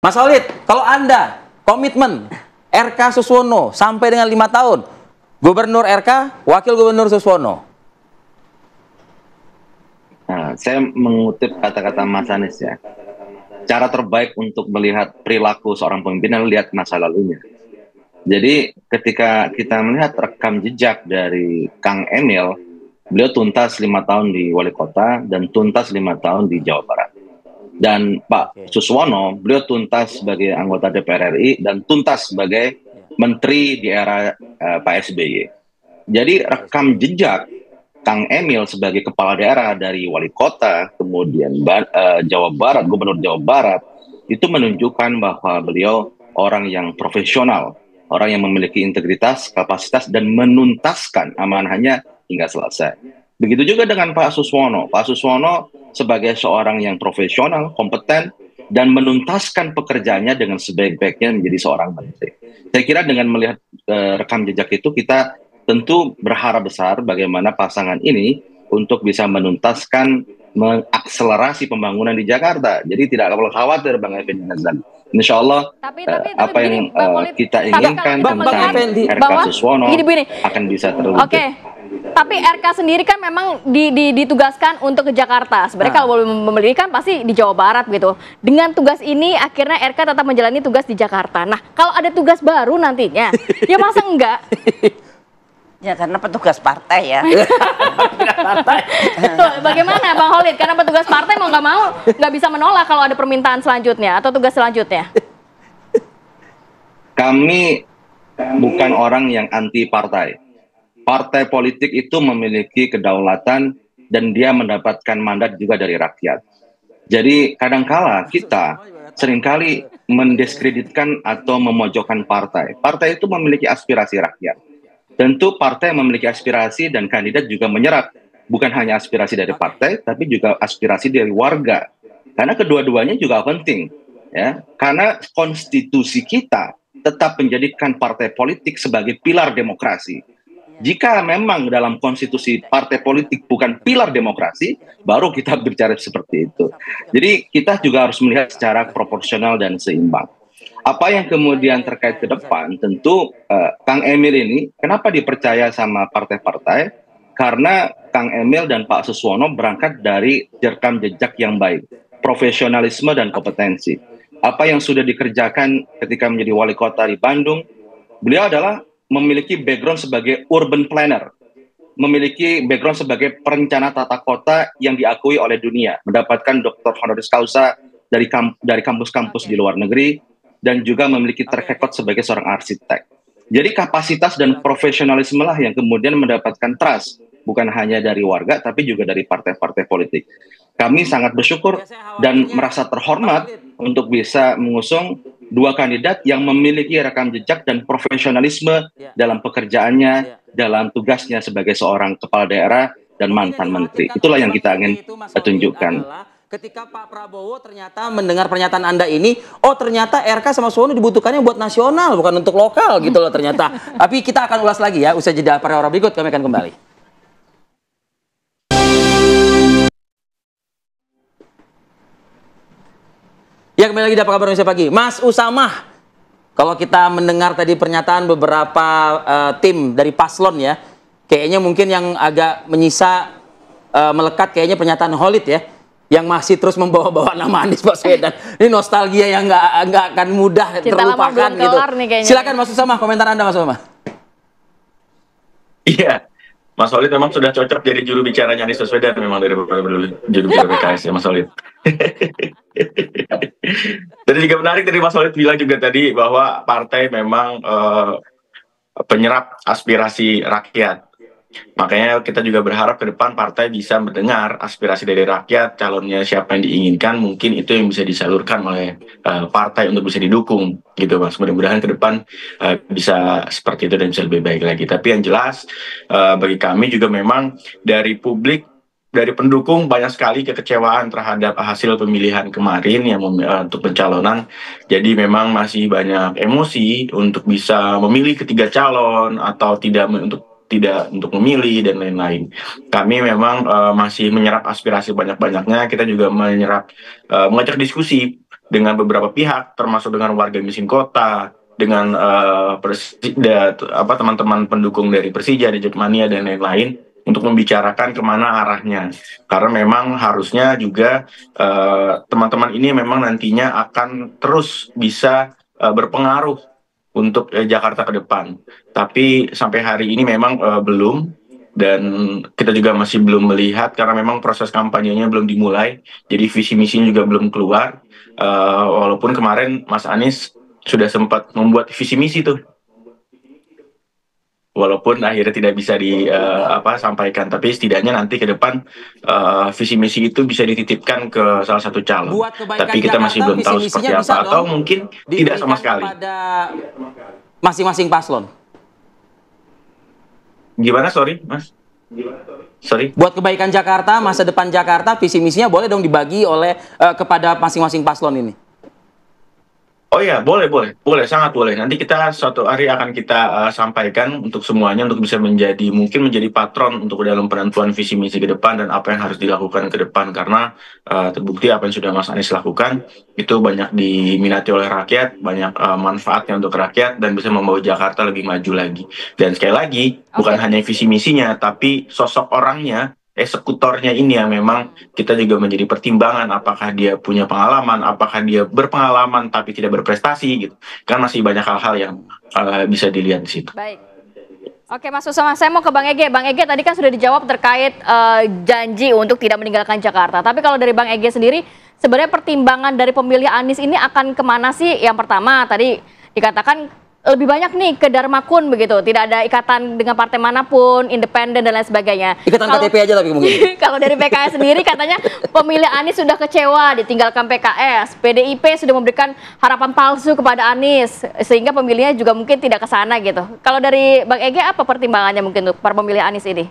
Mas Khalid, kalau Anda komitmen RK Suswono sampai dengan 5 tahun, Gubernur RK, Wakil Gubernur Suswono. Nah, saya mengutip kata-kata Mas Anies ya. Cara terbaik untuk melihat perilaku seorang pemimpin adalah lihat masa lalunya. Jadi ketika kita melihat rekam jejak dari Kang Emil, beliau tuntas 5 tahun di wali kota dan tuntas 5 tahun di Jawa Barat. Dan Pak Suswono, beliau tuntas sebagai anggota DPR RI dan tuntas sebagai menteri di era Pak SBY. Jadi rekam jejak Kang Emil sebagai kepala daerah dari wali kota, kemudian Jawa Barat, Gubernur Jawa Barat, itu menunjukkan bahwa beliau orang yang profesional, orang yang memiliki integritas, kapasitas, dan menuntaskan amanahnya hingga selesai. Begitu juga dengan Pak Suswono. Pak Suswono sebagai seorang yang profesional, kompeten, dan menuntaskan pekerjaannya dengan sebaik-baiknya menjadi seorang menteri. Saya kira dengan melihat rekam jejak itu, kita tentu berharap besar bagaimana pasangan ini untuk bisa menuntaskan, mengakselerasi pembangunan di Jakarta. Jadi tidak perlu khawatir Bang Effendi Nazan. Insya Allah apa yang kita inginkan tentang RK Suswono akan bisa terwujud. Oke. Tapi RK sendiri kan memang ditugaskan untuk ke Jakarta. Sebenarnya kalau boleh memilih kan pasti di Jawa Barat gitu. Dengan tugas ini akhirnya RK tetap menjalani tugas di Jakarta. Nah, kalau ada tugas baru nantinya, ya masa enggak? Ya karena petugas partai ya. Tuh, bagaimana Bang Khalid? Karena petugas partai mau nggak bisa menolak kalau ada permintaan selanjutnya atau tugas selanjutnya. Kami bukan orang yang anti partai. Partai politik itu memiliki kedaulatan dan dia mendapatkan mandat juga dari rakyat. Jadi kadangkala kita seringkali mendiskreditkan atau memojokkan partai. Partai itu memiliki aspirasi rakyat. Tentu partai memiliki aspirasi dan kandidat juga menyerap bukan hanya aspirasi dari partai, tapi juga aspirasi dari warga. Karena kedua-duanya juga penting, ya. Karena konstitusi kita tetap menjadikan partai politik sebagai pilar demokrasi. Jika memang dalam konstitusi partai politik bukan pilar demokrasi, baru kita bicara seperti itu. Jadi kita juga harus melihat secara proporsional dan seimbang. Apa yang kemudian terkait ke depan, tentu Kang Emil ini kenapa dipercaya sama partai-partai? Karena Kang Emil dan Pak Suswono berangkat dari rekam jejak yang baik, profesionalisme dan kompetensi. Apa yang sudah dikerjakan ketika menjadi wali kota di Bandung, beliau adalah memiliki background sebagai urban planner, memiliki background sebagai perencana tata kota yang diakui oleh dunia, mendapatkan Dr. honoris causa dari kampus-kampus di luar negeri, dan juga memiliki track record sebagai seorang arsitek. Jadi kapasitas dan profesionalisme lah yang kemudian mendapatkan trust, bukan hanya dari warga, tapi juga dari partai-partai politik. Kami sangat bersyukur dan merasa terhormat untuk bisa mengusung dua kandidat yang memiliki rekam jejak dan profesionalisme dalam pekerjaannya, dalam tugasnya sebagai seorang kepala daerah dan mantan menteri. Itulah yang kita ingin tunjukkan. Ketika Pak Prabowo ternyata mendengar pernyataan Anda ini, oh ternyata RK sama Suswono dibutuhkannya buat nasional, bukan untuk lokal gitu loh ternyata. Tapi kita akan ulas lagi ya, usai jeda pada orang berikut kami akan kembali. Ya kembali lagi di Apa Kabar Indonesia Pagi. Mas Usamah, kalau kita mendengar tadi pernyataan beberapa tim dari paslon ya, kayaknya mungkin yang agak menyisa melekat kayaknya pernyataan Khalid ya, yang masih terus membawa-bawa nama Anies Baswedan. Ini nostalgia yang nggak akan mudah terlupakan gitu. Silakan Mas Usamah, komentar Anda Mas Usamah. Iya, Mas Khalid memang sudah cocok jadi juru bicaranya Anies Baswedan memang dari juru bicara PKS ya Mas Khalid. Dan juga menarik tadi Mas Khalid bilang juga tadi bahwa partai memang penyerap aspirasi rakyat. Makanya kita juga berharap ke depan partai bisa mendengar aspirasi dari rakyat, calonnya siapa yang diinginkan, mungkin itu yang bisa disalurkan oleh partai untuk bisa didukung gitu Mas. Mudah-mudahan ke depan bisa seperti itu dan bisa lebih baik lagi. Tapi yang jelas bagi kami juga memang dari publik, dari pendukung banyak sekali kekecewaan terhadap hasil pemilihan kemarin yang untuk pencalonan. Jadi memang masih banyak emosi untuk bisa memilih ketiga calon atau tidak untuk memilih dan lain-lain. Kami memang masih menyerap aspirasi banyak-banyaknya. Kita juga mengajak diskusi dengan beberapa pihak, termasuk dengan warga miskin kota, dengan teman-teman pendukung dari Persija, di Jackmania dan lain-lain, untuk membicarakan kemana arahnya. Karena memang harusnya juga teman-teman ini memang nantinya akan terus bisa berpengaruh untuk Jakarta ke depan. Tapi sampai hari ini memang belum, dan kita juga masih belum melihat karena memang proses kampanyenya belum dimulai, jadi visi misinya juga belum keluar. Walaupun kemarin Mas Anies sudah sempat membuat visi misi tuh, walaupun akhirnya tidak bisa disampaikan, tapi setidaknya nanti ke depan visi misi itu bisa dititipkan ke salah satu calon. Tapi kita masih belum tahu seperti apa, atau mungkin tidak sama sekali. Pada masing-masing paslon. Gimana, sorry, Mas? Sorry. Buat kebaikan Jakarta, masa depan Jakarta, visi misinya boleh dong dibagi oleh kepada masing-masing paslon ini. Oh ya, boleh, sangat boleh. Nanti kita suatu hari akan kita sampaikan untuk semuanya, untuk bisa mungkin menjadi patron untuk dalam penentuan visi misi ke depan dan apa yang harus dilakukan ke depan. Karena terbukti apa yang sudah Mas Anies lakukan itu banyak diminati oleh rakyat, banyak manfaatnya untuk rakyat dan bisa membawa Jakarta lebih maju lagi. Dan sekali lagi, bukan hanya visi misinya, tapi sosok orangnya, eksekutornya ini yang memang kita juga menjadi pertimbangan, apakah dia punya pengalaman, apakah dia berpengalaman tapi tidak berprestasi gitu. Kan masih banyak hal-hal yang bisa dilihat di situ. Baik. Oke, Mas Usama, saya mau ke Bang Ege. Bang Ege tadi kan sudah dijawab terkait janji untuk tidak meninggalkan Jakarta. Tapi kalau dari Bang Ege sendiri, sebenarnya pertimbangan dari pemilih Anies ini akan kemana sih? Yang pertama tadi dikatakan lebih banyak nih ke Dharma Kun begitu, tidak ada ikatan dengan partai manapun, independen dan lain sebagainya. Ikatan KTP aja tapi mungkin. Kalau dari PKS sendiri katanya pemilih Anies sudah kecewa ditinggalkan PKS, PDIP sudah memberikan harapan palsu kepada Anies sehingga pemilihnya juga mungkin tidak ke sana gitu. Kalau dari Bang Ege apa pertimbangannya mungkin untuk para pemilih Anies ini?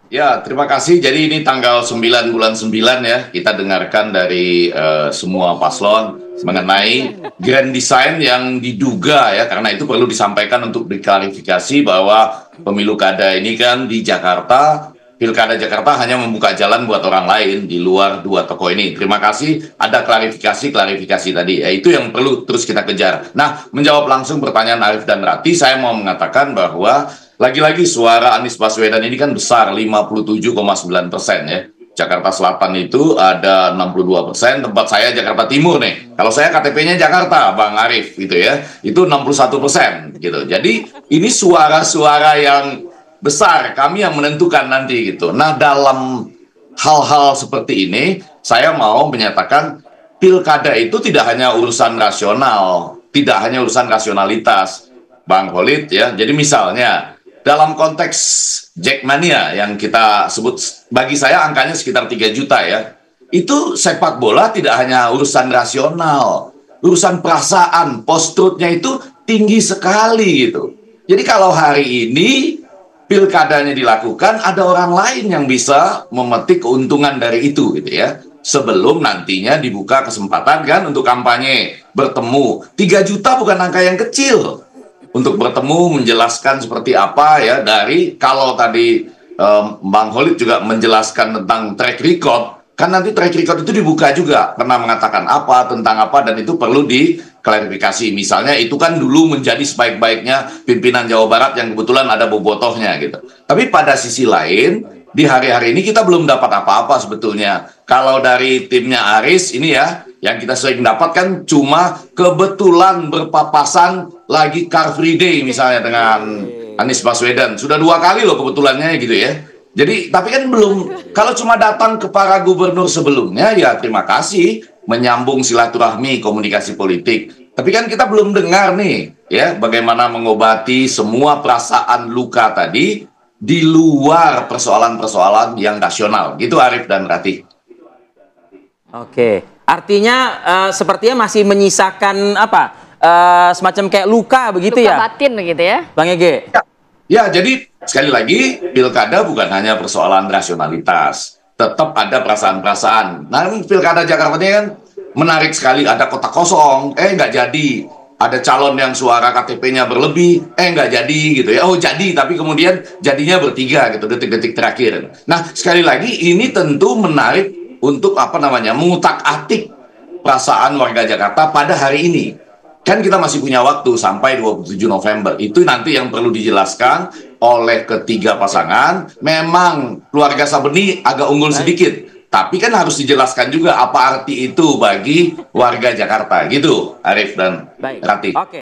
Ya, terima kasih. Jadi ini tanggal 9 bulan 9 ya, kita dengarkan dari semua paslon mengenai grand design yang diduga ya, karena itu perlu disampaikan untuk diklarifikasi bahwa pemilu kada ini kan di Jakarta, Pilkada Jakarta hanya membuka jalan buat orang lain di luar dua tokoh ini. Terima kasih, ada klarifikasi tadi. Ya, itu yang perlu terus kita kejar. Nah, menjawab langsung pertanyaan Arif dan Rati, saya mau mengatakan bahwa lagi-lagi suara Anies Baswedan ini kan besar, 57,9% ya. Jakarta Selatan itu ada 62%, tempat saya Jakarta Timur nih. Kalau saya KTP-nya Jakarta, Bang Arif gitu ya, itu 61% gitu. Jadi ini suara-suara yang besar, kami yang menentukan nanti gitu. Nah, dalam hal-hal seperti ini, saya mau menyatakan pilkada itu tidak hanya urusan rasional, tidak hanya urusan rasionalitas, Bang Khalid ya. Jadi misalnya dalam konteks Jackmania yang kita sebut, bagi saya angkanya sekitar 3 juta ya. Itu sepak bola tidak hanya urusan rasional, urusan perasaan, post-truth-nya itu tinggi sekali gitu. Jadi kalau hari ini pilkadanya dilakukan, ada orang lain yang bisa memetik keuntungan dari itu gitu ya. Sebelum nantinya dibuka kesempatan kan untuk kampanye, bertemu. 3 juta bukan angka yang kecil. Untuk bertemu, menjelaskan seperti apa ya, dari kalau tadi Bang Khalid juga menjelaskan tentang track record, kan nanti track record itu dibuka juga, pernah mengatakan apa, tentang apa, dan itu perlu diklarifikasi. Misalnya itu kan dulu menjadi sebaik-baiknya pimpinan Jawa Barat yang kebetulan ada bobotohnya gitu. Tapi pada sisi lain, di hari-hari ini kita belum dapat apa-apa sebetulnya. Kalau dari timnya Aris ini ya, yang kita sering dapatkan cuma kebetulan berpapasan lagi Car Free Day misalnya dengan Anies Baswedan. Sudah 2 kali loh kebetulannya gitu ya. Jadi, tapi kan belum, kalau cuma datang ke para gubernur sebelumnya, ya terima kasih, menyambung silaturahmi komunikasi politik. Tapi kan kita belum dengar nih, ya, bagaimana mengobati semua perasaan luka tadi di luar persoalan-persoalan yang rasional. Gitu Arif dan Rati. Oke, artinya sepertinya masih menyisakan apa? Semacam kayak luka begitu ya? Luka batin begitu ya? Bang Ege? Ya, jadi sekali lagi pilkada bukan hanya persoalan rasionalitas, tetap ada perasaan-perasaan. Nah, pilkada Jakarta ini kan menarik sekali, ada kota kosong, nggak jadi. Ada calon yang suara KTP-nya berlebih, nggak jadi gitu ya. Oh jadi, tapi kemudian jadinya bertiga gitu, detik-detik terakhir. Nah, sekali lagi ini tentu menarik untuk apa namanya, mengutak-atik perasaan warga Jakarta pada hari ini. Kan kita masih punya waktu sampai 27 November. Itu nanti yang perlu dijelaskan oleh ketiga pasangan. Memang keluarga Sabeni agak unggul sedikit. Tapi kan harus dijelaskan juga apa arti itu bagi warga Jakarta. Gitu, Arif dan Rati. Oke.